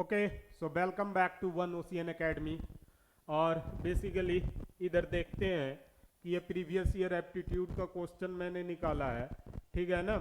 Okay, so welcome back to one ocean academy. और basically इधर देखते हैं कि ये प्रीवियस ईयर एप्टीट्यूड का क्वेश्चन मैंने निकाला है, ठीक है ना।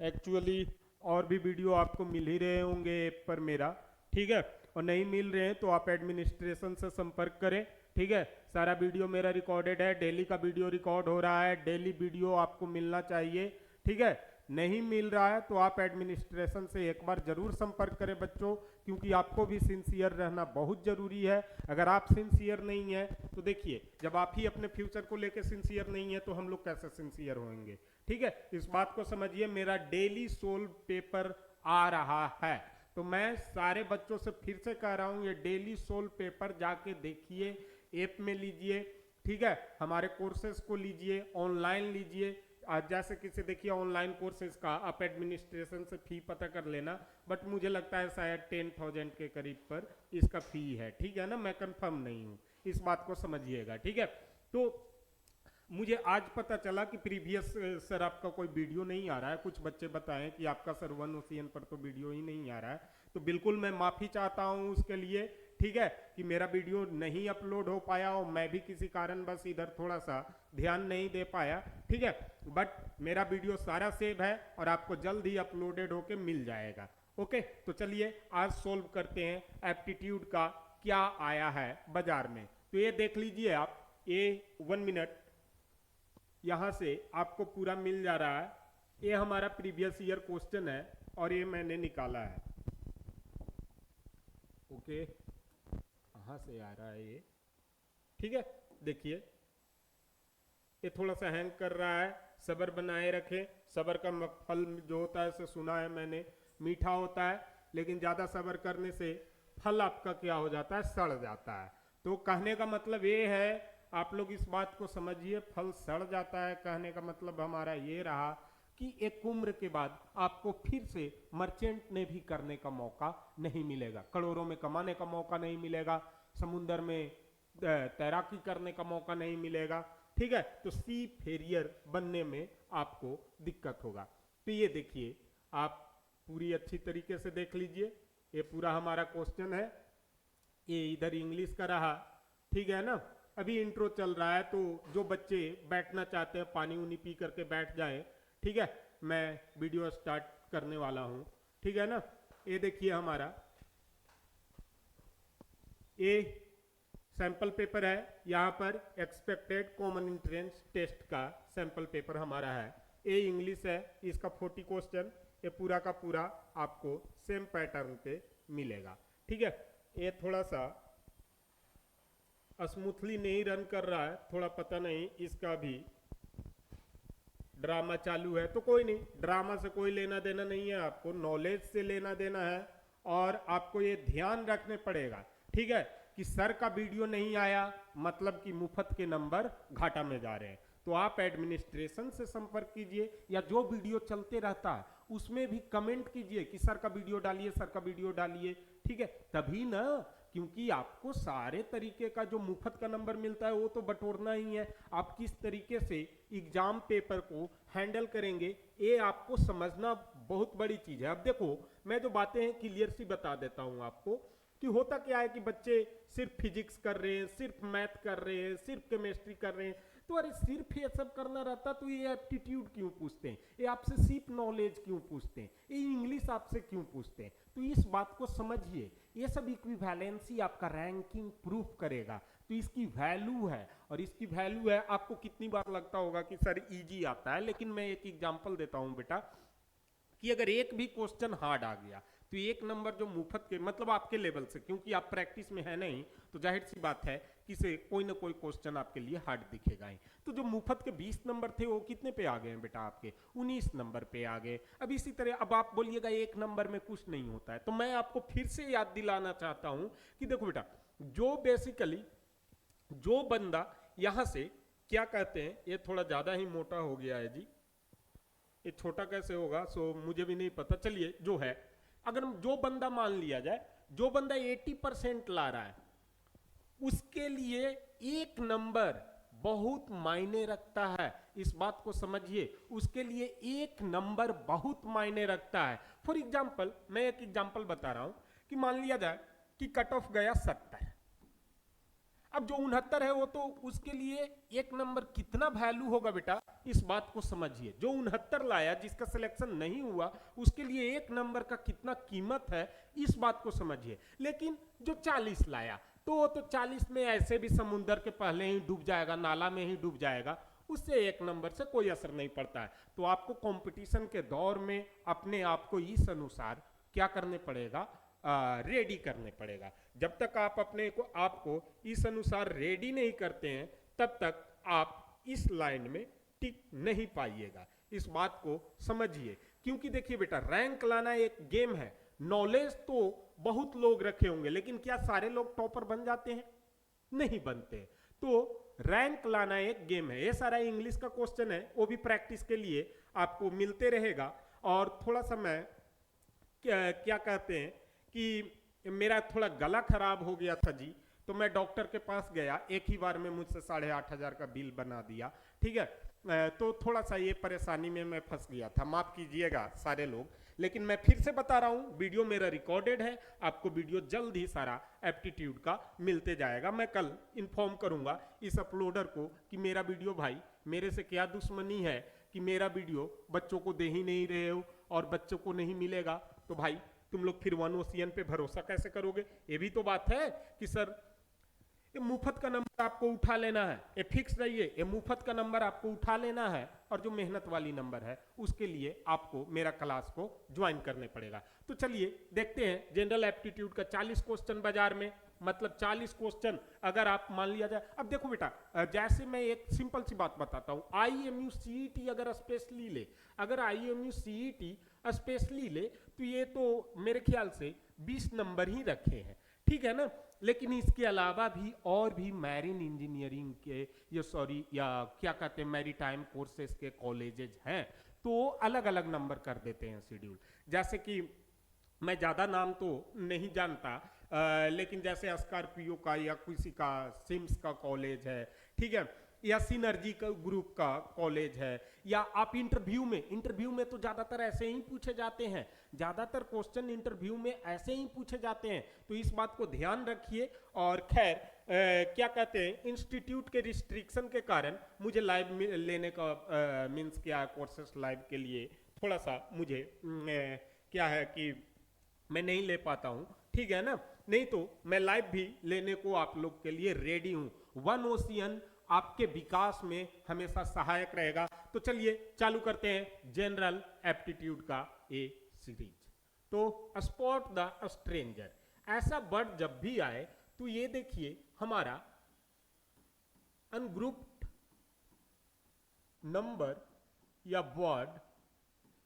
एक्चुअली और भी वीडियो आपको मिल ही रहे होंगे ऐप पर मेरा, ठीक है। और नहीं मिल रहे हैं तो आप एडमिनिस्ट्रेशन से संपर्क करें, ठीक है। सारा वीडियो मेरा रिकॉर्डेड है, डेली का वीडियो रिकॉर्ड हो रहा है, डेली वीडियो आपको मिलना चाहिए, ठीक है। नहीं मिल रहा है तो आप एडमिनिस्ट्रेशन से एक बार जरूर संपर्क करें बच्चों, क्योंकि आपको भी सिंसियर रहना बहुत जरूरी है। अगर आप सिंसियर नहीं है तो देखिए, जब आप ही अपने फ्यूचर को लेकर सिंसियर नहीं है तो हम लोग कैसे सिंसियर होंगे, ठीक है। इस बात को समझिए, मेरा डेली सोल्व पेपर आ रहा है, तो मैं सारे बच्चों से फिर से कह रहा हूं, ये डेली सोल्व पेपर जाके देखिए, ऐप में लीजिए, ठीक है। हमारे कोर्सेज को लीजिए, ऑनलाइन लीजिए। आज जैसे किसी देखिए ऑनलाइन कोर्सेज का आप एडमिनिस्ट्रेशन से फी पता कर लेना, बट मुझे लगता है शायद 10,000 के करीब पर इसका फी है, ठीक है ना। मैं कंफर्म नहीं हूँ, इस बात को समझिएगा, ठीक है। तो मुझे आज पता चला कि प्रीवियस सर आपका कोई वीडियो नहीं आ रहा है। कुछ बच्चे बताएं कि आपका सर वन ओशियन पर तो वीडियो ही नहीं आ रहा है, तो बिल्कुल मैं माफ़ी चाहता हूं उसके लिए, ठीक है, कि मेरा वीडियो नहीं अपलोड हो पाया और मैं भी किसी कारण बस इधर थोड़ा सा ध्यान नहीं दे पाया, ठीक है। बट मेरा वीडियो सारा सेव है और आपको जल्द ही अपलोडेड होके मिल जाएगा। ओके, तो चलिए आज सोल्व करते हैं एप्टीट्यूड का क्या आया है बाजार में। तो ये देख लीजिए आप, ये 1 मिनट यहां से आपको पूरा मिल जा रहा है। ये हमारा प्रीवियस ईयर क्वेश्चन है और ये मैंने निकाला है। ओके, कहां से आ रहा है ये, ठीक है। देखिए ये थोड़ा सा हैंग कर रहा है, सब्र बनाए रखें। सब्र का फल जो होता है से सुना है मैंने, मीठा होता है, लेकिन ज़्यादा सब्र करने से फल आपका क्या हो जाता है, सड़ जाता है। तो कहने का मतलब ये है, आप लोग इस बात को समझिए, फल सड़ जाता है। कहने का मतलब हमारा ये रहा कि एक उम्र के बाद आपको फिर से मर्चेंट ने भी करने का मौका नहीं मिलेगा, करोड़ों में कमाने का मौका नहीं मिलेगा, समुंदर में तैराकी करने का मौका नहीं मिलेगा, ठीक है। तो सी फेरियर बनने में आपको दिक्कत होगा। तो ये देखिए, आप पूरी अच्छी तरीके से देख लीजिए, ये पूरा हमारा क्वेश्चन है। ये इधर इंग्लिश का रहा, ठीक है ना। अभी इंट्रो चल रहा है, तो जो बच्चे बैठना चाहते हैं पानी उनी पी करके बैठ जाएं, ठीक है। मैं वीडियो स्टार्ट करने वाला हूं, ठीक है ना। ये देखिए हमारा ये सैंपल पेपर है, यहाँ पर एक्सपेक्टेड कॉमन एंट्रेंस टेस्ट का सैंपल पेपर हमारा है। ये इंग्लिश है, इसका 40 क्वेश्चन, ये पूरा का पूरा आपको सेम पैटर्न पे मिलेगा, ठीक है। ये थोड़ा सा स्मूथली नहीं रन कर रहा है, थोड़ा पता नहीं, इसका भी ड्रामा चालू है, तो कोई नहीं, ड्रामा से कोई लेना देना नहीं है, आपको नॉलेज से लेना देना है। और आपको ये ध्यान रखने पड़ेगा, ठीक है, कि सर का वीडियो नहीं आया मतलब कि मुफ्त के नंबर घाटा में जा रहे हैं। तो आप एडमिनिस्ट्रेशन से संपर्क कीजिए, या जो वीडियो चलते रहता है उसमें भी कमेंट कीजिए कि सर का वीडियो डालिए, सर का वीडियो डालिए, ठीक है। तभी ना, क्योंकि आपको सारे तरीके का जो मुफ्त का नंबर मिलता है वो तो बटोरना ही है। आप किस तरीके से एग्जाम पेपर को हैंडल करेंगे, ये आपको समझना बहुत बड़ी चीज है। अब देखो, मैं जो बातें हैं क्लियर सी बता देता हूं आपको, कि होता क्या है कि बच्चे सिर्फ फिजिक्स कर रहे हैं, सिर्फ मैथ कर रहे हैं, सिर्फ केमिस्ट्री कर रहे हैं, तो अरे सिर्फ ये सब करना रहता तो ये एप्टीट्यूड क्यों पूछते हैं, ये आपसे सिर्फ नॉलेज क्यों पूछते हैं, ये इंग्लिश आपसे क्यों पूछते हैं। तो इस बात को समझिए, ये सब इक्विवेलेंसी आपका रैंकिंग प्रूफ करेगा, तो इसकी वैल्यू है। और इसकी वैल्यू है, आपको कितनी बार लगता होगा कि सर इजी आता है, लेकिन मैं एक एग्जांपल देता हूं बेटा, कि अगर एक भी क्वेश्चन हार्ड आ गया तो एक नंबर जो मुफ्त के मतलब आपके लेवल से, क्योंकि आप प्रैक्टिस में है नहीं, तो जाहिर सी बात है कि से कोई ना कोई क्वेश्चन आपके लिए हार्ड दिखेगा ही। तो जो मुफ्त के 20 नंबर थे वो कितने पे आ गए हैं बेटा, आपके 19 नंबर पे आ गए। अब इसी तरह अब आप बोलिएगा एक नंबर में कुछ नहीं होता है, तो मैं आपको फिर से याद दिलाना चाहता हूं कि देखो बेटा, जो बेसिकली जो बंदा यहां से क्या कहते हैं, ये थोड़ा ज्यादा ही मोटा हो गया है जी, ये छोटा कैसे होगा, सो मुझे भी नहीं पता। चलिए जो है, अगर जो बंदा मान लिया जाए, जो बंदा 80% ला रहा है, उसके लिए एक नंबर बहुत मायने रखता है। इस बात को समझिए, उसके लिए एक नंबर बहुत मायने रखता है। फॉर एग्जाम्पल, मैं एक एग्जाम्पल बता रहा हूं कि मान लिया जाए कि कट ऑफ गया 70, अब जो 69 है वो तो उसके लिए एक नंबर कितना वैल्यू होगा बेटा, इस बात को समझिए। जो 69 लाया, जिसका सिलेक्शन नहीं हुआ, उसके लिए एक नंबर का कितना कीमत है, इस बात को समझिए। लेकिन जो 40 लाया तो 40 में ऐसे भी समुंदर के पहले ही डूब जाएगा, नाला में ही डूब जाएगा, उससे एक नंबर से कोई असर नहीं पड़ता है। तो आपको कंपटीशन के दौर में अपने आप को इस अनुसार क्या करने पड़ेगा, रेडी करने पड़ेगा। जब तक आप अपने को आपको इस अनुसार रेडी नहीं करते हैं, तब तक आप इस लाइन में टिक नहीं पाइएगा। इस बात को समझिए, क्योंकि देखिए बेटा, रैंक लाना एक गेम है। नॉलेज तो बहुत लोग रखे होंगे, लेकिन क्या सारे लोग टॉपर बन जाते हैं? नहीं बनते। तो रैंक लाना एक गेम है। ये सारा इंग्लिश का क्वेश्चन है, वो भी प्रैक्टिस के लिए आपको मिलते रहेगा। और थोड़ा सा मैं क्या कहते हैं कि मेरा थोड़ा गला खराब हो गया था जी, तो मैं डॉक्टर के पास गया, एक ही बार में मुझसे 8,500 का बिल बना दिया। ठीक है, तो थोड़ा सा ये परेशानी में मैं फंस गया था, माफ कीजिएगा सारे लोग। लेकिन मैं फिर से बता रहा हूँ, वीडियो मेरा रिकॉर्डेड है, आपको वीडियो जल्द ही सारा एप्टीट्यूड का मिलते जाएगा। मैं कल इन्फॉर्म करूंगा इस अपलोडर को कि मेरा वीडियो भाई, मेरे से क्या दुश्मनी है कि मेरा वीडियो बच्चों को दे ही नहीं रहे हो और बच्चों को नहीं मिलेगा, तो भाई तुम लोग फिर वन ओशियन पे भरोसा कैसे करोगे? ये भी तो बात है कि सर ये मुफ्त का नंबर आपको उठा लेना है, ये फिक्स रहिए, ये मुफ्त का नंबर आपको उठा लेना है, और जो मेहनत वाली नंबर है उसके लिए आपको मेरा क्लास को ज्वाइन करने पड़ेगा। तो चलिए देखते हैं, जनरल एप्टीट्यूड का 40 क्वेश्चन बाजार में, मतलब 40 क्वेश्चन अगर आप मान लिया जाए। अब देखो बेटा, जैसे मैं एक सिंपल सी बात बताता हूँ, IMU CET अगर स्पेशली ले, अगर IMU CET स्पेशली ले, तो ये तो मेरे ख्याल से 20 नंबर ही रखे हैं, ठीक है ना। लेकिन इसके अलावा भी और भी मैरीन इंजीनियरिंग के या क्या कहते हैं मैरीटाइम कोर्सेज के कॉलेजेज हैं, तो अलग अलग नंबर कर देते हैं शेड्यूल। जैसे कि मैं ज़्यादा नाम तो नहीं जानता, लेकिन जैसे स्कॉर्पियो का या किसी का सिम्स का कॉलेज है, ठीक है, या सिनर्जी का ग्रुप का कॉलेज है, या आप इंटरव्यू में तो ज़्यादातर ऐसे ही पूछे जाते हैं, ज़्यादातर क्वेश्चन इंटरव्यू में ऐसे ही पूछे जाते हैं, तो इस बात को ध्यान रखिए। और खैर क्या कहते हैं, इंस्टीट्यूट के रिस्ट्रिक्शन के कारण मुझे लाइव लेने का मीन्स क्या, कोर्सेस लाइव के लिए थोड़ा सा मुझे क्या है कि मैं नहीं ले पाता हूँ, ठीक है ना। नहीं तो मैं लाइव भी लेने को आप लोग के लिए रेडी हूँ। वन ओशियन आपके विकास में हमेशा सहायक रहेगा। तो चलिए चालू करते हैं जनरल एप्टीट्यूड का ए सीरीज। तो स्पॉट द स्ट्रेंजर, ऐसा वर्ड जब भी आए तो ये देखिए हमारा अनग्रुप्ड नंबर या वर्ड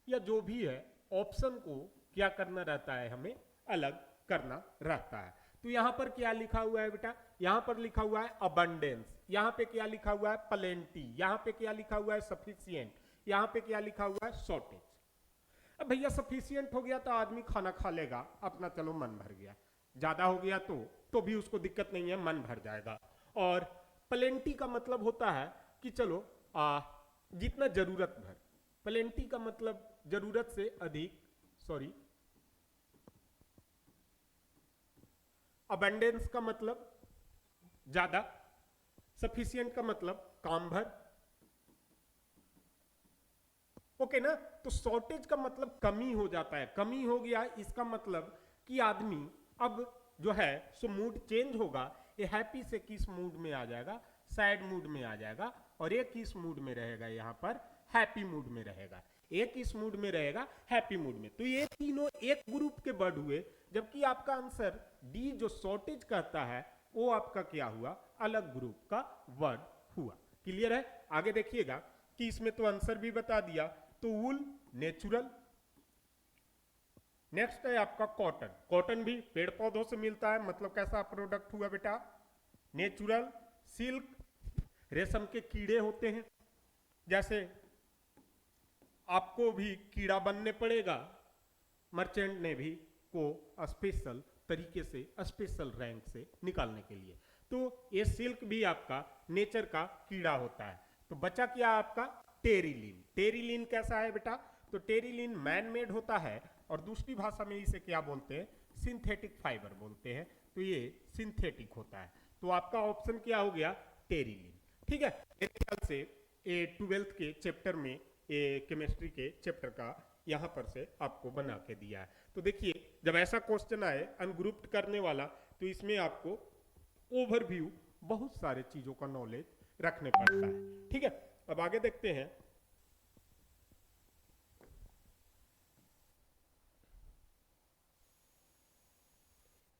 या जो भी है, ऑप्शन को क्या करना रहता है, हमें अलग करना रहता है। तो यहां पर क्या लिखा हुआ है बेटा, यहां पर लिखा हुआ है अबंडेंस, यहां पे क्या लिखा हुआ है प्लेंटी, यहां पे क्या लिखा हुआ है सफिशिएंट, यहां पे क्या लिखा हुआ है शॉर्टेज। अब भैया सफिशिएंट हो गया तो आदमी खाना खा लेगा अपना, चलो मन भर गया, ज्यादा हो गया तो भी उसको दिक्कत नहीं है, मन भर जाएगा। और प्लेंटी का मतलब होता है कि चलो जितना जरूरत भर, प्लेंटी का मतलब जरूरत से अधिक, सॉरी, अबंडेंस का मतलब ज्यादा, सफिशिएंट का मतलब काम भर, ओके ना। तो शॉर्टेज का मतलब कमी हो जाता है, कमी हो गया, इसका मतलब कि आदमी अब जो है सो मूड चेंज होगा, ये हैप्पी से किस मूड में आ जाएगा, सैड मूड में आ जाएगा, और ये किस मूड में रहेगा, यहाँ पर हैप्पी मूड में रहेगा, एक इस मूड में रहेगा, हैप्पी मूड में। तो ये तीनों एक ग्रुप के वर्ड हुए, जबकि आपका आंसर डी जो शॉर्टेज कहता है वो आपका क्या हुआ, अलग ग्रुप का वर्ड हुआ। क्लियर है? आगे देखिएगा कि इसमें तो आंसर भी बता दिया। तो वूल नेचुरल, नेक्स्ट है आपका कॉटन, कॉटन भी पेड़ पौधों से मिलता है, मतलब कैसा प्रोडक्ट हुआ बेटा, नेचुरल। सिल्क, रेशम के कीड़े होते हैं, जैसे आपको भी कीड़ा बनने पड़ेगा, मर्चेंट ने भी को स्पेशल तरीके से, स्पेशल रैंक से निकालने के लिए। तो ये सिल्क भी आपका नेचर का कीड़ा होता है। तो बचा क्या आपका, टेरिलिन। टेरिलिन कैसा है बेटा, तो टेरिलिन मैन मेड होता है, और दूसरी भाषा में इसे क्या बोलते हैं, सिंथेटिक फाइबर बोलते हैं, तो ये सिंथेटिक होता है। तो आपका ऑप्शन क्या हो गया, टेरिलिन। ठीक है, मेरे ख्याल से ये 12th के चैप्टर में, ये केमिस्ट्री के चैप्टर का यहाँ पर से आपको बना के दिया है। तो देखिए, जब ऐसा क्वेश्चन आए अनग्रुप्ड करने वाला, तो इसमें आपको ओवरव्यू बहुत सारे चीजों का नॉलेज रखने पड़ता है। ठीक है, अब आगे देखते हैं।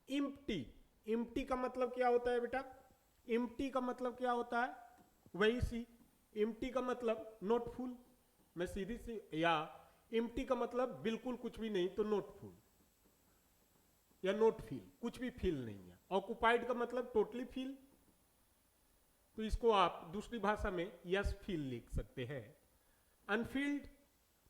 इम्प्टी, इम्प्टी का मतलब क्या होता है बेटा, इम्प्टी का मतलब क्या होता है, वही सी, इम्प्टी का मतलब नॉट फुल, मैं सीधी सी, या इम्प्टी का मतलब बिल्कुल कुछ भी नहीं, तो नॉट फुल या नॉट फील, कुछ भी फील नहीं है। ऑक्युपाइड का मतलब टोटली फील, तो इसको आप दूसरी भाषा में यस फील लिख सकते हैं। अनफील्ड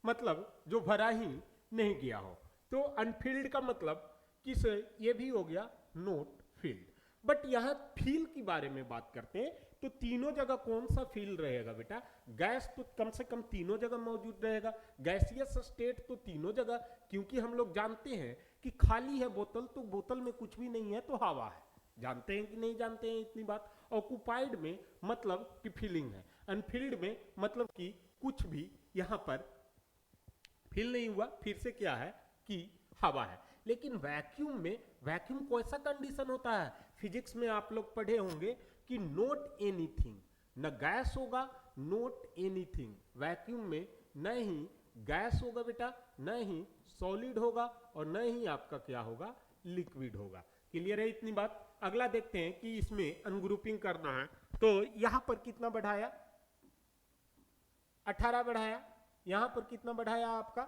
मतलब जो भरा ही नहीं गया हो, तो अनफील्ड का मतलब किस, ये भी हो गया नॉट फील्ड। बट यहां फील की बारे में बात करते हैं, तो तीनों जगह कौन सा फील रहेगा बेटा, गैस तो कम से कम तीनों जगह मौजूद रहेगा, गैसियस स्टेट तो तीनों जगह, क्योंकि हम लोग जानते हैं कि खाली है बोतल तो बोतल में कुछ भी नहीं है तो हवा है, जानते हैं कि नहीं जानते हैं इतनी बात। ऑक्युपाइड में मतलब कि फीलिंग है, अनफील्ड में मतलब कि कुछ भी यहां पर फील नहीं हुआ, फिर से क्या है कि हवा है। लेकिन वैक्यूम में, वैक्यूम को ऐसा कंडीशन होता है, फिजिक्स में आप लोग पढ़े होंगे कि नॉट एनीथिंग, न गैस होगा नॉट एनीथिंग, वैक्यूम में न ही गैस होगा बेटा, न ही सॉलिड होगा, और न ही आपका क्या होगा, लिक्विड होगा। क्लियर है इतनी बात। अगला देखते हैं कि इसमें अनग्रुपिंग करना है, तो यहां पर कितना बढ़ाया, 18 बढ़ाया, यहां पर कितना बढ़ाया आपका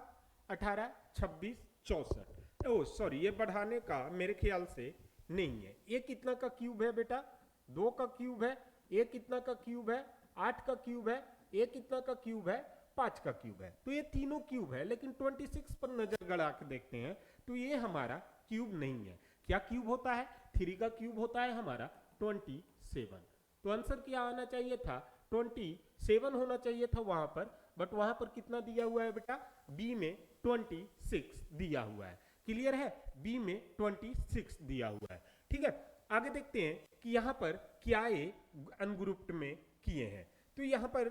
18, 26, 64। ओ सॉरी, ये बढ़ाने का मेरे ख्याल से नहीं है। ये कितना का क्यूब है बेटा, 2 का क्यूब है। ये कितना का क्यूब है, 8 का क्यूब है। ये कितना का क्यूब है, 5 का क्यूब है। तो ये तीनों क्यूब है, लेकिन 26 पर नजर गड़ा के देखते हैं तो ये हमारा क्यूब नहीं है। क्या क्यूब होता है, 3 का क्यूब होता है हमारा 27। तो आंसर क्या आना चाहिए था, 27 होना चाहिए था वहां पर, बट वहां पर कितना दिया हुआ है बेटा, बी में 26 दिया हुआ है। क्लियर है, बी में 26 दिया हुआ है। ठीक है, आगे देखते हैं कि यहां पर क्या ये अनग्रुप्ड में किए हैं। तो यहां पर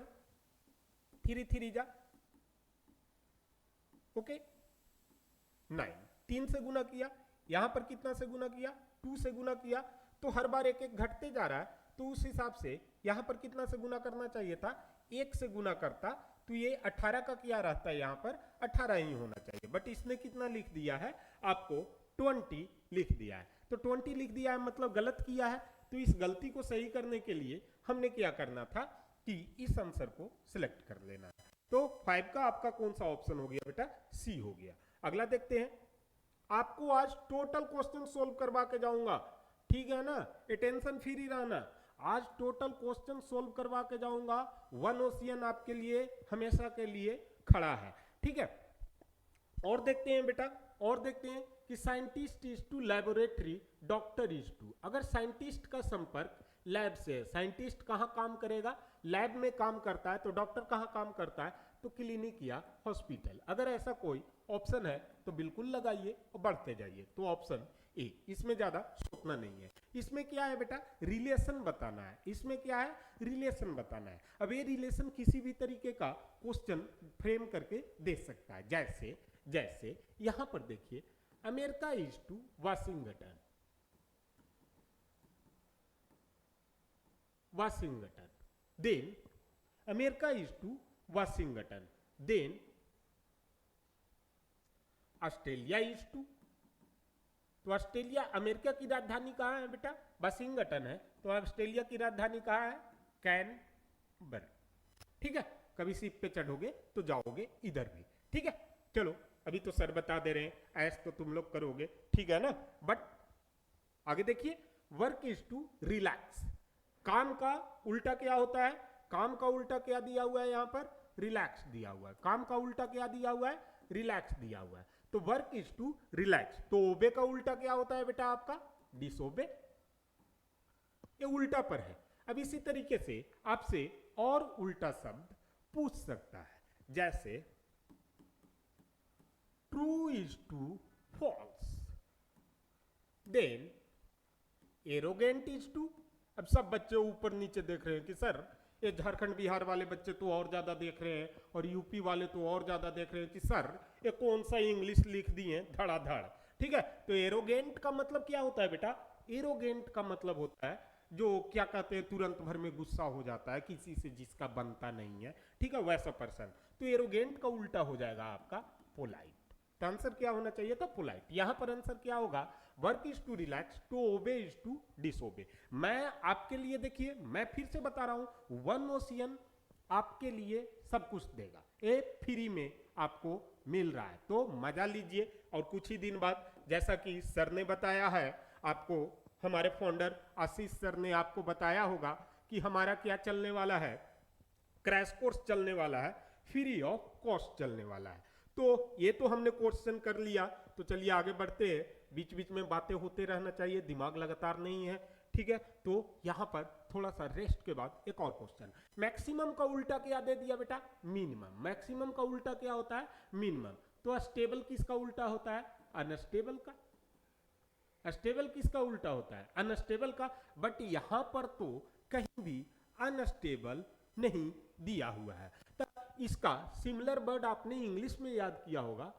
3 3 जा, ओके 9, 3 से गुना किया, यहां पर कितना से गुना किया, 2 से गुना किया, तो हर बार एक एक घटते जा रहा है, तो उस हिसाब से यहां पर कितना से गुना करना चाहिए था, 1 से गुना करता, तो ये 18 का क्या रहता है, यहां पर 18 ही होना चाहिए। बट इसने कितना लिख दिया है, आपको 20 लिख दिया है। तो 20 लिख दिया है मतलब गलत किया है। तो इस गलती को सही करने के लिए हमने क्या करना था कि इस आंसर को सिलेक्ट कर लेना है। तो 5 का आपका कौन सा ऑप्शन हो गया बेटा, सी हो गया। अगला देखते हैं, आपको आज टोटल क्वेश्चन सोल्व करवा के जाऊंगा, ठीक है ना, टेंशन फ्री रहना। आज टोटल क्वेश्चन सोल्व करवा के जाऊंगा, वन ओशियन आपके लिए हमेशा के लिए खड़ा है। ठीक है, और देखते हैं बेटा, और देखते हैं कि scientist is to laboratory, doctor is to. अगर साइंटिस्ट का संपर्क लैब से है, साइंटिस्ट कहां काम करेगा, लैब में काम करता है, तो डॉक्टर कहां काम करता है, तो क्लिनिक या हॉस्पिटल। अगर ऐसा कोई ऑप्शन है तो बिल्कुल लगाइए और बढ़ते जाइए। तो ऑप्शन ए, इसमें ज्यादा सोचना नहीं है। इसमें क्या है बेटा, रिलेशन बताना है। इसमें क्या है, रिलेशन बताना है। अब ये रिलेशन किसी भी तरीके का क्वेश्चन फ्रेम करके दे सकता है। जैसे जैसे यहां पर देखिए, America is to Washington, Washington, then America is to Washington, then Australia is to. तो ऑस्ट्रेलिया, अमेरिका की राजधानी कहां है बेटा, वाशिंगटन है, तो ऑस्ट्रेलिया की राजधानी कहां है, कैनबरा। ठीक है, कभी शिप पे चढ़ोगे तो जाओगे इधर भी। ठीक है, चलो अभी तो सर बता दे रहे हैं, ऐस तो तुम लोग करोगे, ठीक है ना। बट आगे देखिए, वर्क इज टू रिलैक्स, काम का उल्टा क्या होता है, काम का उल्टा क्या दिया हुआ है, यहां पर रिलैक्स दिया हुआ है। काम का उल्टा क्या दिया हुआ है, रिलैक्स दिया हुआ है। तो वर्क इज टू रिलैक्स, तो ओबे का उल्टा क्या होता है बेटा आपका, डिसोबे, ये उल्टा पर है। अब इसी तरीके से आपसे और उल्टा शब्द पूछ सकता है, जैसे true is to false, then arrogant is to. अब सब बच्चे ऊपर नीचे देख रहे हैं कि सर ये झारखंड बिहार वाले बच्चे तो और ज्यादा देख रहे हैं और यूपी वाले तो और ज्यादा देख रहे हैं कि सर ये कौन सा इंग्लिश लिख दिए धड़ाधड़। ठीक है, तो एरोगेंट का मतलब क्या होता है बेटा? एरोगेंट का मतलब होता है जो क्या कहते हैं तुरंत भर में गुस्सा हो जाता है किसी से जिसका बनता नहीं है। ठीक है, वैसा पर्सन। तो एरोगेंट का उल्टा हो जाएगा आपका पोलाइट। तो आंसर क्या होना चाहिए था? पोलाइट। यहां पर आंसर क्या होगा? Work is to relax, to obey is to disobey. मैं आपके लिए, देखिए मैं फिर से बता रहा हूं, वन ओशियन आपके लिए सब कुछ देगा, ये फ्री में आपको मिल रहा है, तो मजा लीजिए। और कुछ ही दिन बाद, जैसा कि सर ने बताया है आपको, हमारे फाउंडर आशीष सर ने आपको बताया होगा कि हमारा क्या चलने वाला है, क्रैश कोर्स चलने वाला है, फ्री ऑफ कॉस्ट चलने वाला है। तो ये तो हमने क्वेश्चन कर लिया, तो चलिए आगे बढ़ते हैं। बीच बीच में बातें होते रहना चाहिए, दिमाग लगातार नहीं है। ठीक है, तो यहां पर थोड़ा सा रेस्ट के बाद एक और क्वेश्चन। मैक्सिमम का उल्टा क्या दे दिया बेटा? मिनिमम। मैक्सिमम का उल्टा क्या होता है? मिनिमम। तो स्टेबल किसका उल्टा होता है? अनस्टेबल का। स्टेबल किसका उल्टा होता है? अनस्टेबल का। बट यहां पर तो कहीं भी अनस्टेबल नहीं दिया हुआ है। तो इसका सिमिलर वर्ड आपने इंग्लिश में याद किया होगा,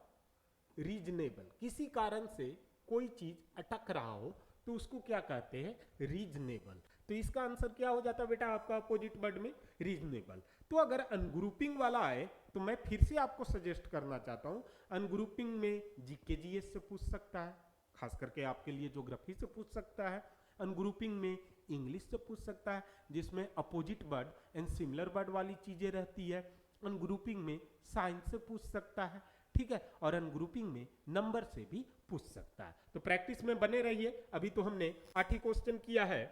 रीजनेबल। किसी कारण से कोई चीज अटक रहा हो तो उसको क्या कहते हैं? रीजनेबल। तो इसका आंसर क्या हो जाता है बेटा आपका अपोजिट वर्ड में? रीजनेबल। तो अगर अनग्रुपिंग वाला आए तो मैं फिर से आपको सजेस्ट करना चाहता हूं, अनग्रुपिंग में जीके जीएस से पूछ सकता है, खास करके आपके लिए ज्योग्राफी से पूछ सकता है। अनग्रुपिंग में इंग्लिश से पूछ सकता है, जिसमें opposite word and similar word वाली चीजें रहती है। अनग्रुपिंग में साइंस से पूछ सकता है। ठीक है, और अनग्रुपिंग में नंबर से भी पूछ सकता है। तो प्रैक्टिस में बने रहिए। अभी तो हमने 8 ही क्वेश्चन किया है।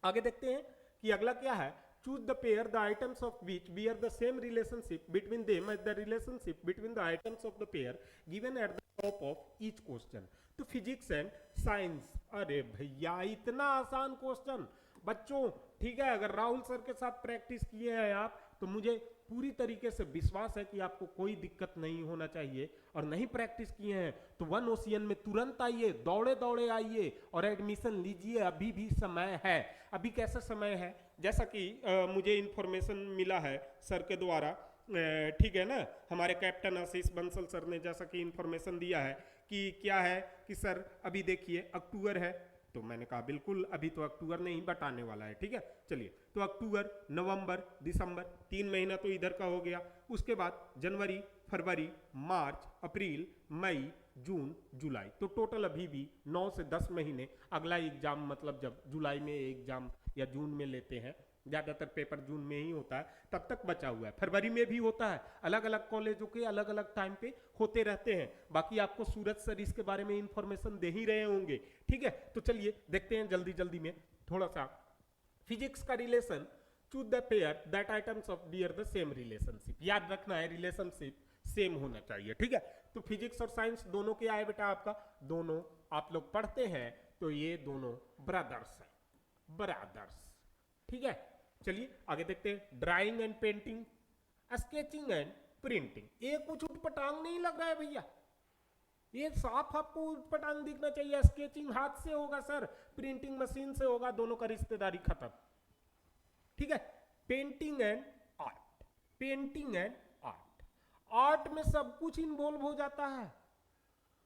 आगे देखते हैं कि अगला क्या है। Choose the pair the items of which bear the same relationship between them as the relationship between the items of the pair given at the top of each question. तो फिजिक्स एंड साइंस, अरे भैया इतना आसान question बच्चों। ठीक है, अगर Rahul sir के साथ प्रैक्टिस किए हैं आप तो मुझे पूरी तरीके से विश्वास है कि आपको कोई दिक्कत नहीं होना चाहिए। और नहीं प्रैक्टिस किए हैं तो वन ओशियन में तुरंत आइए, दौड़े दौड़े आइए और एडमिशन लीजिए, अभी भी समय है। अभी कैसा समय है? जैसा कि मुझे इंफॉर्मेशन मिला है सर के द्वारा, ठीक है ना, हमारे कैप्टन आशीष बंसल सर ने जैसा कि इंफॉर्मेशन दिया है कि क्या है कि सर अभी देखिए अक्टूबर है, तो मैंने कहा बिल्कुल अभी तो अक्टूबर नहीं बट आने वाला है। ठीक है, चलिए, तो अक्टूबर, नवंबर, दिसंबर, 3 महीना तो इधर का हो गया। उसके बाद जनवरी, फरवरी, मार्च, अप्रैल, मई, जून, जुलाई, तो टोटल अभी भी 9 से 10 महीने। अगला एग्जाम मतलब जब जुलाई में एग्जाम या जून में लेते हैं, ज्यादातर पेपर जून में ही होता है, तब तक बचा हुआ है। फरवरी में भी होता है, अलग अलग कॉलेजों के अलग अलग टाइम पे होते रहते हैं। बाकी आपको सूरज सर इसके बारे में इंफॉर्मेशन दे ही रहे होंगे। ठीक है, तो चलिए देखते हैं जल्दी जल्दी में थोड़ा सा फिजिक्स का relation. Choose the pair that items of beer the same relationship. याद रखना है रिलेशनशिप सेम होना चाहिए। ठीक है, तो फिजिक्स और साइंस दोनों के आए बेटा आपका, दोनों आप लोग पढ़ते हैं तो ये दोनों ब्रदर्स हैं, ब्रदर्स। ठीक है, चलिए आगे देखते हैं। Drawing and painting, sketching and printing. ये कुछ उटपटांग नहीं लग रहा है भैया, ये साफ आपको उटपटांग दिखना चाहिए। स्केचिंग हाथ से होगा सर, प्रिंटिंग मशीन से होगा, दोनों का रिश्तेदारी खत्म। ठीक है, painting and art, painting and art. Art में सब कुछ इन्वॉल्व हो जाता है।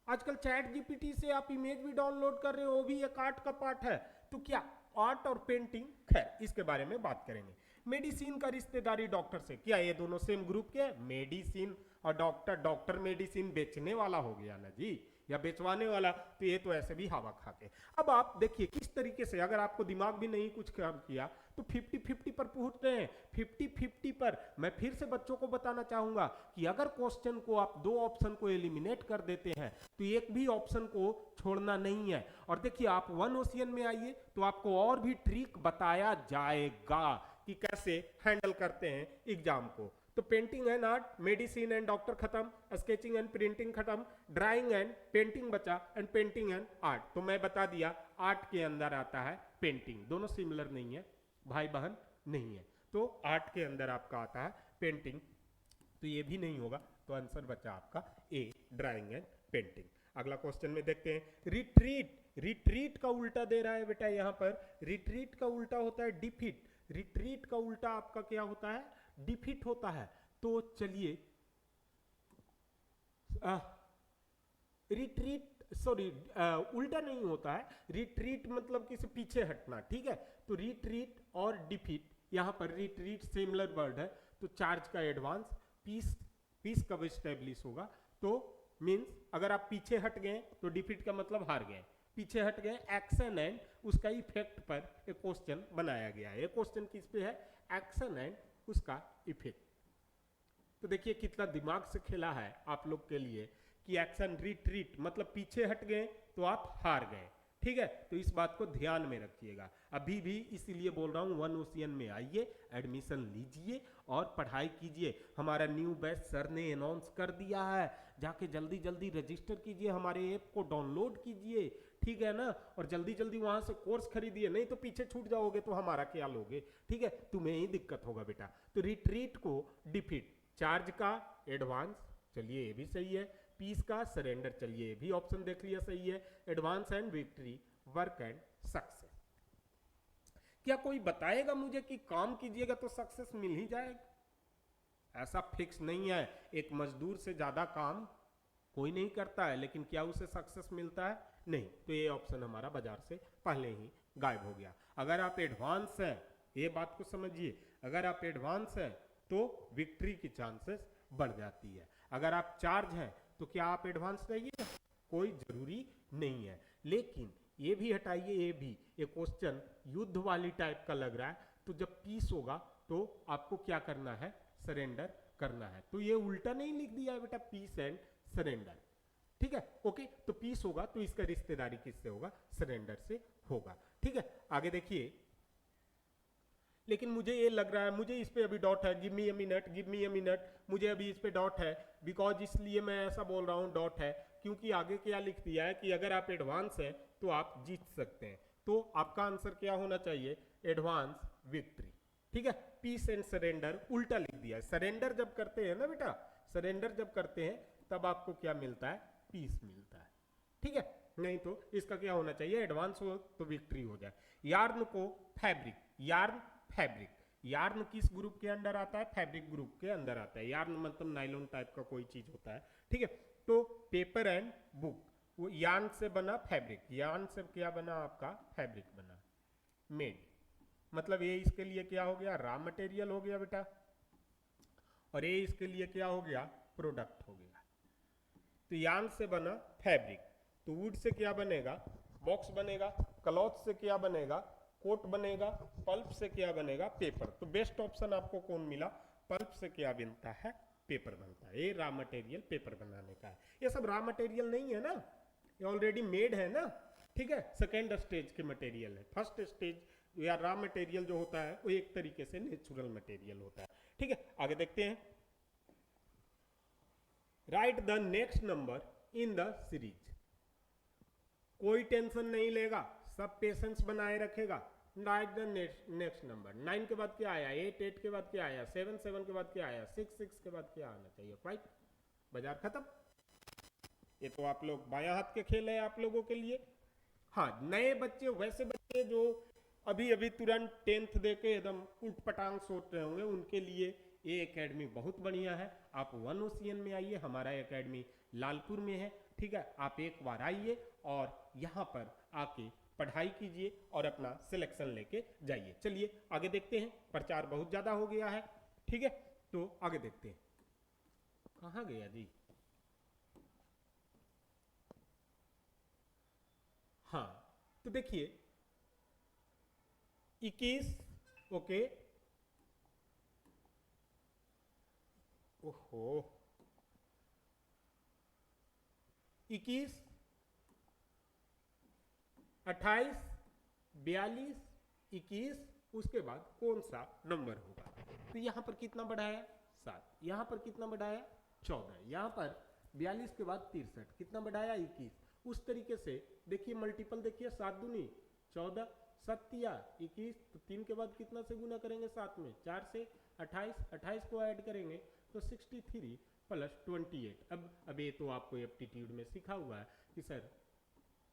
आजकल चैट जीपीटी से आप इमेज भी डाउनलोड कर रहे हो, वो भी एक आर्ट का पार्ट है। तो क्या आर्ट और पेंटिंग, खैर इसके बारे में बात करेंगे। मेडिसिन का रिश्तेदारी डॉक्टर से, क्या ये दोनों सेम ग्रुप के? मेडिसिन और डॉक्टर, डॉक्टर मेडिसिन बेचने वाला हो गया ना जी, या बेचवाने वाला, तो ये तो ऐसे भी हवा खाते। अब आप देखिए किस तरीके से, अगर आपको दिमाग भी नहीं कुछ काम किया तो 50-50 पर पहुंच रहे हैं। 50-50 पर मैं फिर से बच्चों को बताना चाहूंगा कि अगर क्वेश्चन को आप 2 ऑप्शन को एलिमिनेट कर देते हैं तो एक भी ऑप्शन को छोड़ना नहीं है। और देखिए आप वन ओशियन में आइए तो आपको और भी ट्रिक बताया जाएगा कि कैसे हैंडल करते हैं एग्जाम को। तो painting and art, medicine and doctor खत्म, स्केचिंग एंड प्रिंटिंग खत्म, ड्राइंग एंड पेंटिंग बचा, एंड पेंटिंग एंड आर्ट। तो मैं बता दिया आर्ट के अंदर आता है पेंटिंग। दोनों सिमिलर नहीं है, भाई बहन नहीं है, तो आर्ट के अंदर आपका आता है पेंटिंग, तो ये भी नहीं होगा। तो आंसर बचा आपका ए, ड्राइंग एंड पेंटिंग। अगला क्वेश्चन में देखते हैं रिट्रीट। रिट्रीट का उल्टा दे रहा है बेटा यहाँ पर, रिट्रीट का उल्टा होता है डिफीट। रिट्रीट का उल्टा आपका क्या होता है, डिफीट होता है। तो चलिए रिट्रीट, सॉरी उल्टा नहीं होता है, रिट्रीट मतलब किसी पीछे हटना, ठीक है। तो रिट्रीट और डिफीट, यहां पर रिट्रीट सिमिलर वर्ड है, तो चार्ज का एडवांस, पीस पीस कब स्टेब्लिश होगा, तो मींस अगर आप पीछे हट गए तो डिफीट का मतलब हार गए, पीछे हट गए एक्शन एंड उसका इफेक्ट पर एक क्वेश्चन बनाया गया है। ये क्वेश्चन किस पे है, एक्शन एंड उसका इफेक्ट। तो देखिए कितना दिमाग से खेला है आप लोग के लिए कि एक्शन रिट्रीट मतलब पीछे हट गए तो आप हार गए, ठीक है। तो इस बात को ध्यान में रखिएगा। अभी भी इसीलिए बोल रहा हूं वन ओशियन में आइए, एडमिशन लीजिए और पढ़ाई कीजिए। हमारा न्यू बैच सर ने अनाउंस कर दिया है, जाके जल्दी जल्दी रजिस्टर कीजिए, हमारे ऐप को डाउनलोड कीजिए, ठीक है ना। और जल्दी जल्दी वहां से कोर्स खरीदिए, नहीं तो पीछे छूट जाओगे तो हमारा क्या लोगे, ठीक है, तुम्हें ही दिक्कत होगा बेटा। तो रिट्रीट को डिफीट, चार्ज का एडवांस, चलिए ये भी सही है, पीस का सरेंडर, चलिए ये भी ऑप्शन देख लिया सही है, advance and victory, work and success. क्या कोई बताएगा मुझे कि काम कीजिएगा तो सक्सेस मिल ही जाएगा? ऐसा फिक्स नहीं है। एक मजदूर से ज्यादा काम कोई नहीं करता है, लेकिन क्या उसे सक्सेस मिलता है? नहीं। तो ये ऑप्शन हमारा बाजार से पहले ही गायब हो गया। अगर आप एडवांस हैं, ये बात को समझिए, अगर आप एडवांस हैं तो विक्ट्री की चांसेस बढ़ जाती है। अगर आप चार्ज हैं तो क्या आप एडवांस रहिएगा? कोई जरूरी नहीं है। लेकिन ये भी हटाइए, ये भी ये क्वेश्चन युद्ध वाली टाइप का लग रहा है, तो जब पीस होगा तो आपको क्या करना है, सरेंडर करना है। तो ये उल्टा नहीं लिख दिया है बेटा, पीस एंड सरेंडर, ठीक है, ओके। तो पीस होगा तो इसका रिश्तेदारी किससे होगा, सरेंडर से होगा, ठीक है। आगे देखिए, लेकिन मुझे ये लग रहा है, मुझे इस पे अभी डॉट है, give me a minute, give me a minute, मुझे अभी इस पे डॉट है, बिकॉज इसलिए मैं ऐसा बोल रहा हूँ डॉट है, क्योंकि आगे क्या लिख दिया है कि अगर आप एडवांस है तो आप जीत सकते हैं। तो आपका आंसर क्या होना चाहिए, एडवांस विक्ट्री, ठीक है। पीस एंड सरेंडर उल्टा लिख दिया है। सरेंडर जब करते हैं ना बेटा, सरेंडर जब करते हैं तब आपको क्या मिलता है, पीस मिलता है, ठीक है। नहीं तो इसका क्या होना चाहिए, एडवांस हो तो विक्ट्री हो जाए। यार्न को फैब्रिक, यार्न फैब्रिक, यार्न किस ग्रुप के अंदर आता है, फैब्रिक ग्रुप के अंदर आता है। यार्न मतलब नायलॉन टाइप का कोई चीज होता है, ठीक है। तो पेपर एंड बुक, वो यार्न से बना फैब्रिक, यार्न से क्या बना आपका, फैब्रिक बना, मेड, मतलब ये इसके लिए क्या हो गया, रॉ मटेरियल हो गया बेटा, और ये इसके लिए क्या हो गया, प्रोडक्ट हो गया। तो यार्न से बना फैब्रिक, तो वुड से क्या बनेगा, बॉक्स बनेगा, क्लॉथ से क्या बनेगा, कोट बनेगा, पल्प से क्या बनेगा, पेपर। तो बेस्ट ऑप्शन आपको कौन मिला, पल्प से क्या बनता है, पेपर बनता है। ये रॉ मटेरियल पेपर बनाने का है। ये सब रॉ मटेरियल नहीं है ना, ये ऑलरेडी मेड है ना, ठीक है। सेकेंड स्टेज के मटेरियल है। फर्स्ट स्टेज या रॉ मटेरियल जो होता है वो एक तरीके से नेचुरल मटेरियल होता है, ठीक है। आगे देखते हैं, right the next number in the series. कोई टेंशन नहीं लेगा, सब पेशेंस बनाए रखेगा। राइट द नेक्स्ट नंबर, 9 के बाद क्या आया, 8 8 के बाद क्या आया, 7 7 के बाद क्या आया, 6 6 के बाद क्या आना चाहिए, राइट। बाजार खत्म। ये तो आप लोग बायां हाथ के खेल है आप लोगों के लिए। हाँ, नए बच्चे, वैसे बच्चे जो अभी अभी तुरंत 10th दे के एकदम उठ पटांग सोच रहे होंगे, उनके लिए ये एकेडमी बहुत बढ़िया है। आप वन ओशियन में आइए, हमारा एकेडमी लालपुर में है, ठीक है। आप एक बार आइए और यहाँ पर आके पढ़ाई कीजिए और अपना सिलेक्शन लेके जाइए। चलिए आगे देखते हैं, प्रचार बहुत ज्यादा हो गया है, ठीक है। तो आगे देखते हैं, कहाँ गया जी, हाँ। तो देखिए 21, ओके, ओहो 21, 28, 42, 21, उसके बाद कौन सा नंबर होगा। तो यहां पर कितना बढ़ाया, 7, यहां पर कितना बढ़ाया, 14, यहां पर 42 के बाद 63, कितना बढ़ाया, 21। उस तरीके से देखिए मल्टीपल देखिए, 7 दूनी 14, 7 21, तो 3 के बाद कितना से गुना करेंगे, 7 में 4 से 28, 28 को ऐड करेंगे तो 63 प्लस 28। अब ये तो आपको एप्टीट्यूड में सीखा हुआ है कि सर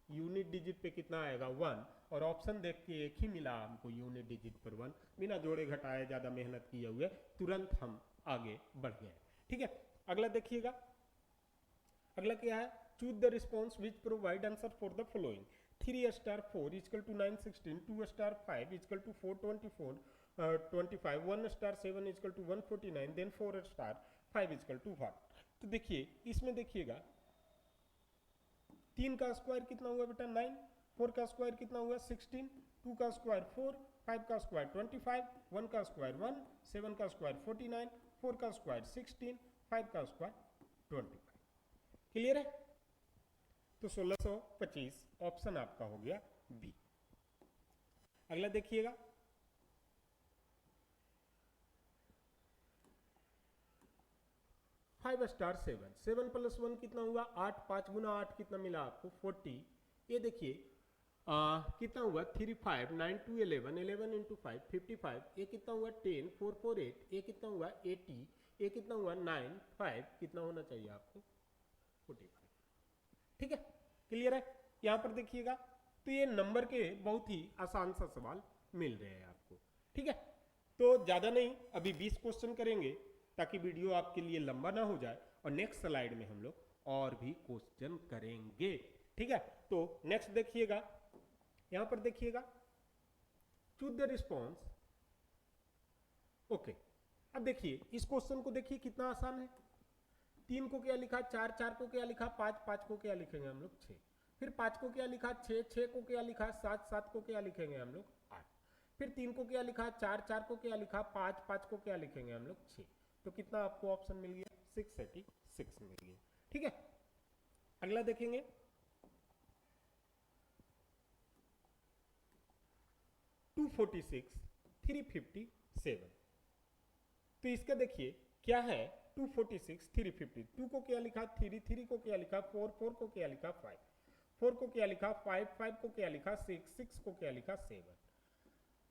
यूनिट डिजिट पे कितना आएगा 1, और ऑप्शन देख के एक ही मिला हमको यूनिट डिजिट पर 1, बिना जोड़े घटाए ज़्यादा मेहनत किए हुए तुरंत हम आगे बढ़ गए। ठीक है, अगला देखिएगा, अगला क्या है, choose the response which provide answer for the following. 3 star 4 equal to 916, 2 star 5 equal to 424, 25, 1 star 7 equal to 149, then 4 star 5 equal to 1। तो देखिए इसमें देखिएगा 3 का स्क्वायर कितना हुआ बेटा 9, 4 का स्क्वायर कितना हुआ 16, 2 का स्क्वायर 4, 5 का स्क्वायर 25, 1 का स्क्वायर 1, 7 का स्क्वायर 49, 4 का स्क्वायर 16, 5 का स्क्वायर 25। क्लियर है? तो 1625 ऑप्शन आपका हो गया बी। अगला देखिएगा, 5 स्टार 7, 7 प्लस 1 कितना हुआ 8, 5 गुना 8 कितना मिला आपको 40। ये देखिए कितना हुआ 3, 5, 9, 2, 11, 11 इंटू 5 55, ये कितना हुआ 10, 4, 4, 8, ये कितना हुआ 80, ये कितना हुआ 9, 5 कितना होना चाहिए आपको 45। ठीक है, क्लियर है? यहाँ पर देखिएगा तो ये नंबर के बहुत ही आसान सा सवाल मिल रहे हैं आपको। ठीक है, तो ज़्यादा नहीं, अभी 20 क्वेश्चन करेंगे ताकि वीडियो आपके लिए लंबा ना हो जाए, और नेक्स्ट स्लाइड में हम लोग और भी क्वेश्चन करेंगे। ठीक है, तो नेक्स्ट देखिएगा, यहां पर देखिएगा चूज द रिस्पॉन्स। ओके, अब देखिए इस क्वेश्चन को देखिए कितना आसान है। 3 को क्या लिखा 4, 4 को क्या लिखा 5, 5 को क्या लिखेंगे हम लोग 6, फिर 5 को क्या लिखा 6, 6 को क्या लिखा 7, 7 को क्या लिखेंगे हम लोग 8, फिर 3 को क्या लिखा 4, 4 को क्या लिखा 5, 5 को क्या लिखेंगे हम लोग 6। तो कितना आपको ऑप्शन मिल गया 686 मिल गया। ठीक है, अगला देखेंगे, टू 46, 357। तो इसका देखिए क्या है 246, 350, 2 को क्या लिखा 3, 3 को क्या लिखा 4, 4 को क्या लिखा 5, 4 को क्या लिखा 5, 5 को क्या लिखा 6, 6 को क्या लिखा 7।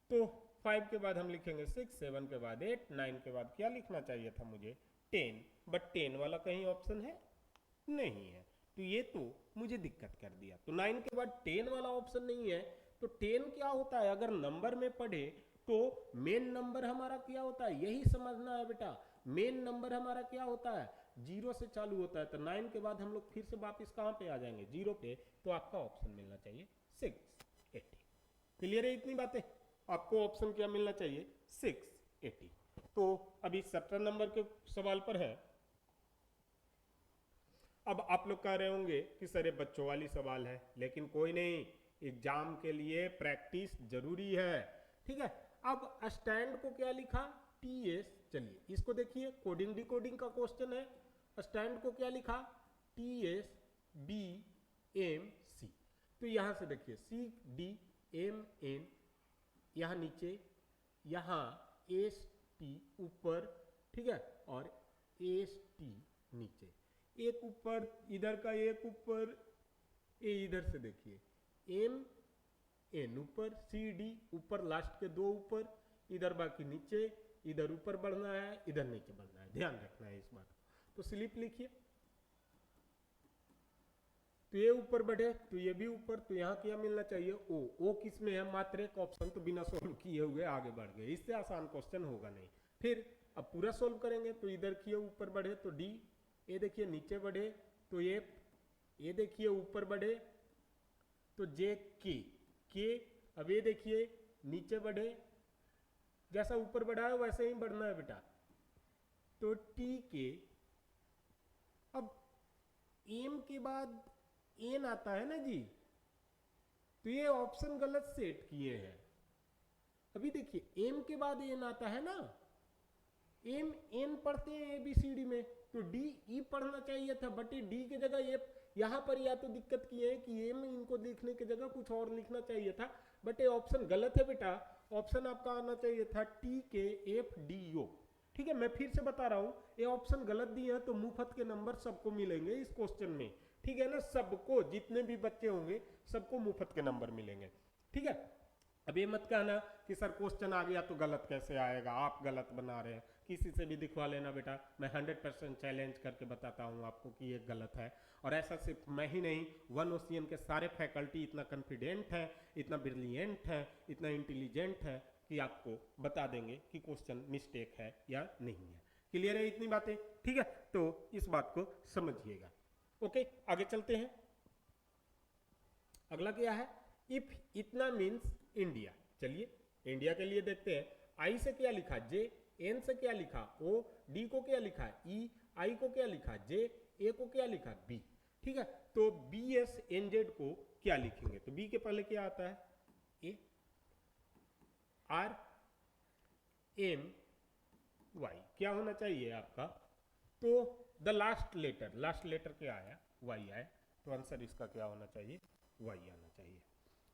तो 5 के बाद हम लिखेंगे 6, 7 के बाद 8, 9 के बाद क्या लिखना चाहिए था मुझे 10, बट 10 वाला कहीं ऑप्शन है नहीं है, तो ये तो मुझे दिक्कत कर दिया। तो 9 के बाद 10 वाला ऑप्शन नहीं है, तो 10 क्या होता है अगर नंबर में पढ़े तो मेन नंबर हमारा क्या होता है, यही समझना है बेटा। मेन नंबर हमारा क्या होता है 0 से चालू होता है, तो 9 के बाद हम लोग फिर से वापस कहाँ पे आ जाएंगे 0 पे, तो आपका ऑप्शन मिलना चाहिए 680। क्लियर है इतनी बातें? आपको ऑप्शन क्या मिलना चाहिए 680। तो अभी 17 नंबर के सवाल पर है। अब आप लोग कह रहे होंगे कि सर ये बच्चों वाली सवाल है, लेकिन कोई नहीं, एग्जाम के लिए प्रैक्टिस जरूरी है। ठीक है, अब स्टैंड को क्या लिखा TS, चलिए इसको देखिए कोडिंग डिकोडिंग का क्वेश्चन है। स्टैंड को क्या लिखा TS BMC, तो यहां से देखिए CDMN, यहाँ नीचे, यहाँ ST ऊपर, ठीक है, और ST नीचे, एक ऊपर इधर का, एक ऊपर, ये इधर से देखिए MN ऊपर, CD ऊपर, लास्ट के 2 ऊपर, इधर बाकी नीचे, इधर ऊपर बढ़ना है, इधर नीचे बढ़ना है, ध्यान रखना है इस बात को। तो स्लिप लिखिए, तो ये ऊपर बढ़े तो ये भी ऊपर, तो यहाँ क्या मिलना चाहिए O किस में है, मात्र एक ऑप्शन, तो बिना सोल्व किए हुए आगे बढ़ गए, इससे आसान क्वेश्चन होगा नहीं। फिर अब पूरा सोल्व करेंगे, तो इधर किए ऊपर बढ़े तो D, ये देखिए नीचे बढ़े तो ये देखिए ऊपर बढ़े तो JK, अब ये देखिए नीचे बढ़े, जैसा ऊपर बढ़ा है वैसे ही बढ़ना है बेटा, तो TK। अब M के बाद N आता है ना जी, तो ये ऑप्शन गलत सेट किए हैं। अभी देखिए M के बाद N आता है ना, M N पढ़ते हैं ABCD में, तो D E पढ़ना चाहिए था, बट ये D की जगह ये यहाँ पर या तो दिक्कत की है कि M इनको लिखने की जगह कुछ और लिखना चाहिए था, बट ये ऑप्शन गलत है बेटा। ऑप्शन आपका आना चाहिए था TKFDO। ठीक है, मैं फिर से बता रहा हूँ, ये ऑप्शन गलत दिए हैं, तो मुफ्त के नंबर सबको मिलेंगे इस क्वेश्चन में। ठीक है ना, सबको, जितने भी बच्चे होंगे सबको मुफ्त के नंबर मिलेंगे। ठीक है, अब ये मत कहना कि सर क्वेश्चन आ गया तो गलत कैसे आएगा, आप गलत बना रहे हैं। किसी से भी दिखवा लेना बेटा, मैं 100% चैलेंज करके बताता हूँ आपको कि ये गलत है। और ऐसा सिर्फ मैं ही नहीं, वन ओशियन के सारे फैकल्टी इतना कॉन्फिडेंट है, इतना ब्रिलियंट है, इतना इंटेलिजेंट है कि आपको बता देंगे कि क्वेश्चन मिस्टेक है या नहीं है। क्लियर है इतनी बातें? ठीक है, तो इस बात को समझिएगा। ओके, आगे चलते हैं। अगला क्या है? इफ इतना मीन्स इंडिया। चलिए इंडिया के लिए देखते हैं। आई से क्या लिखा? जे। एन से क्या लिखा? ओ। डी को क्या लिखा? ई। आई को क्या लिखा? जे। ए को क्या लिखा? बी। ठीक है, तो बी एस एन जेड को क्या लिखेंगे? तो बी के पहले क्या आता है? ए, आर, एम, वाई। क्या होना चाहिए आपका? तो द लास्ट लेटर क्या आया? वाई आया। तो आंसर इसका क्या होना चाहिए? वाई आना चाहिए।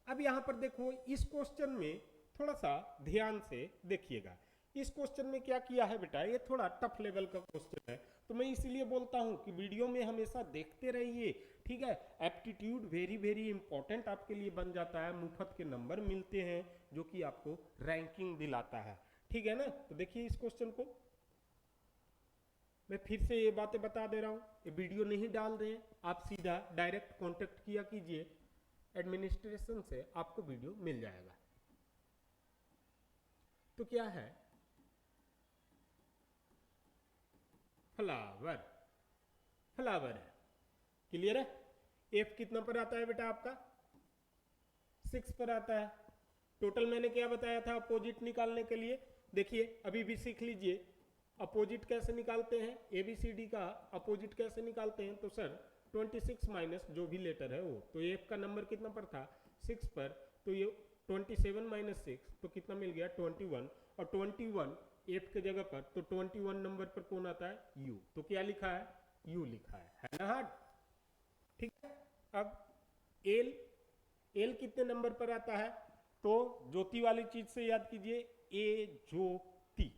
अब यहां पर देखो, इस क्वेश्चन में थोड़ा सा ध्यान से देखिएगा। इस क्वेश्चन में क्या किया है बेटा, ये थोड़ा टफ लेवल का क्वेश्चन है, तो मैं इसीलिए बोलता हूं कि वीडियो में हमेशा देखते रहिए। ठीक है, एप्टीट्यूड वेरी वेरी इंपॉर्टेंट आपके लिए बन जाता है, मुफ्त के नंबर मिलते हैं जो कि आपको रैंकिंग दिलाता है। ठीक है ना? तो देखिए इस क्वेश्चन को मैं फिर से ये बातें बता दे रहा हूं, ये वीडियो नहीं डाल रहे हैं, आप सीधा डायरेक्ट कांटेक्ट किया कीजिए एडमिनिस्ट्रेशन से, आपको वीडियो मिल जाएगा। तो क्या है? फ्लावर, फ्लावर है। क्लियर है? एफ कितना पर आता है बेटा आपका? 6 पर आता है। टोटल मैंने क्या बताया था अपोजिट निकालने के लिए? देखिए अभी भी सीख लीजिए अपोजिट कैसे निकालते हैं। एबीसीडी का अपोजिट कैसे निकालते हैं? तो सर 26 माइनस जो भी लेटर है वो, तो एफ का नंबर कितना पर था? 6 पर, तो ये 27 माइनस 6 तो कितना मिल गया? 21। और 21 एफ के जगह पर, तो 21 नंबर पर कौन आता है? यू। तो क्या लिखा है? यू लिखा है ना हार्ड? ठीक है, अब एल, एल कितने नंबर पर आता है? तो ज्योति वाली चीज से याद कीजिए, ए ज्योति,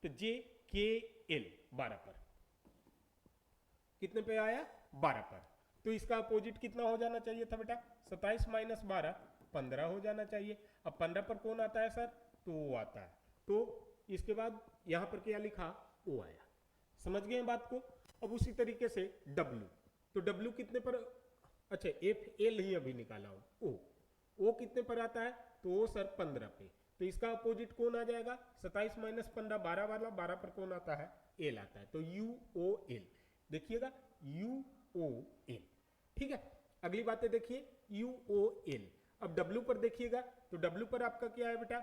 तो जे के एल 12 पर। कितने पे आया? 12 पर। तो इसका अपोजिट कितना हो जाना चाहिए था बेटा? 27 माइनस 12, 15 हो जाना चाहिए। अब 15 पर कौन आता है सर? तो ओ आता है। तो इसके बाद यहां पर क्या लिखा? ओ आया। समझ गए बात को? अब उसी तरीके से डब्ल्यू, तो डब्ल्यू कितने पर? अच्छा एफ एल ही अभी निकाला हूं। ओ कितने पर आता है? तो ओ सर 15 पे। तो इसका अपोजिट कौन आ जाएगा? 27 माइनस 15, 12 वाला, 12 पर कौन आता है? एल आता है। तो यू ओ एल, देखिएगा यू ओ एल। ठीक है, अगली बातें देखिए, यू ओ एल। अब डब्ल्यू पर देखिएगा, तो डब्ल्यू पर आपका क्या है बेटा?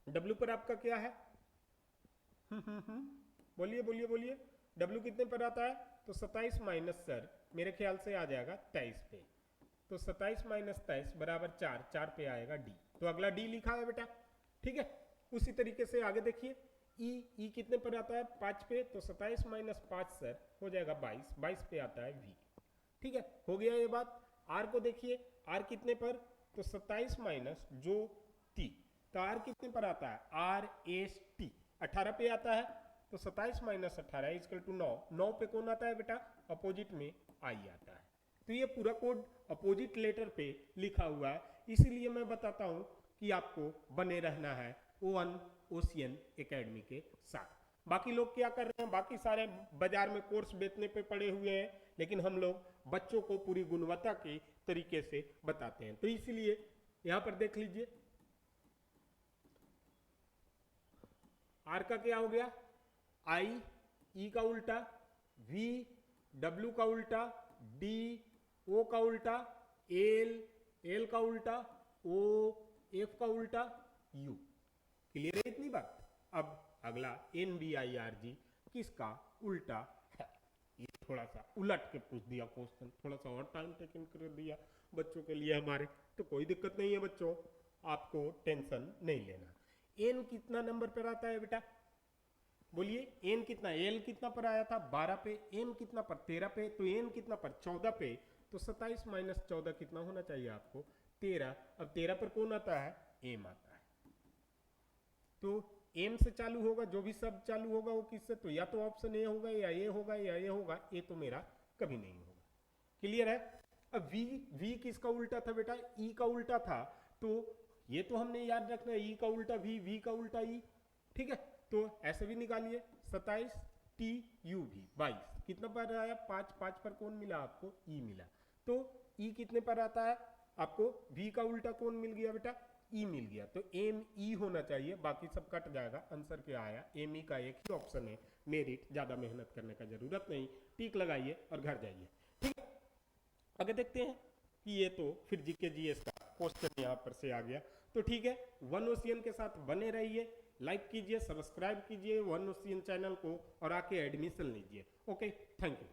डब्ल्यू पर आपका क्या है? बोलिए बोलिए बोलिए, डब्ल्यू कितने पर आता है? तो 27 माइनस सर मेरे ख्याल से आ जाएगा 23 पे। तो 27 माइनस 23 बराबर 4, 4 पे आएगा डी। तो अगला डी लिखा है बेटा। ठीक है, उसी तरीके से आगे देखिए, ई कितने पर आता है? 5 पे। तो 27 माइनस 5 सर हो जाएगा 22, 22 पे आता है वी। ठीक है, हो गया ये बात। आर को देखिए, आर कितने पर? तो 27 माइनस जो टी, तो आर कितने पर आता है? आर एस टी 18 पे आता है। तो 27 माइनस 18 इजकल टू 9, 9 पे कौन आता है बेटा? अपोजिट में आई आता है। तो ये पूरा कोड अपोजिट लेटर पे लिखा हुआ है, इसीलिए मैं बताता हूं कि आपको बने रहना है वन ओशियन एकेडमी के साथ। बाकी लोग क्या कर रहे हैं? बाकी सारे बाजार में कोर्स बेचने पे पड़े हुए हैं, लेकिन हम लोग बच्चों को पूरी गुणवत्ता के तरीके से बताते हैं। तो इसीलिए यहां पर देख लीजिए, आर का क्या हो गया? आई, ई का उल्टा, वी, डब्ल्यू का उल्टा, डी, ओ का उल्टा, एल, एल का उल्टा, ओ, एफ का उल्टा, यू। क्लियर है इतनी बात? अब अगला N B I R G किसका उल्टा है? ये थोड़ा सा उलट के पूछ दिया क्वेश्चन, थोड़ा सा और टाइम टेकन कर दिया बच्चों के लिए हमारे, तो कोई दिक्कत नहीं है बच्चों, आपको टेंशन नहीं लेना। एन कितना नंबर पर आता है बेटा? बोलिए, एन कितना? एल कितना पर आया था? 12 पे। एम कितना पर? 13 पे। तो एन कितना पर? 14 पे। तो 27 माइनस 14 कितना होना चाहिए आपको? 13। अब 13 पर कौन आता है? एम आता है। तो एम से चालू होगा, जो भी शब्द चालू होगा वो किससे? तो या तो ऑप्शन ए होगा, या ये होगा, या ये होगा। ए तो मेरा कभी नहीं होगा। क्लियर है? अब वी, वी किसका उल्टा था बेटा? ई का उल्टा था। तो ये तो हमने याद रखना है, ई का उल्टा वी का उल्टा ई, ठीक है। तो ऐसे भी निकालिए 27 टी यू भी 22, कितना पर आया 5, 5 पर कौन मिला आपको, ई मिला। तो ई कितने पर आता है आपको, वी का उल्टा कौन मिल गया बेटा, ई मिल गया। तो एम ई होना चाहिए, बाकी सब कट जाएगा। आंसर क्या आया, एम ई का एक ही ऑप्शन है मेरिट, ज्यादा मेहनत करने का जरूरत नहीं, टिक लगाइए और घर जाइए, ठीक है। आगे देखते हैं कि ये तो फिर जीके जीएस का क्वेश्चन यहाँ पर से आ गया। तो ठीक है, वन ओशियन के साथ बने रहिए, लाइक कीजिए, सब्सक्राइब कीजिए वन ओशियन चैनल को और आके एडमिशन लीजिए। Okay, thank you.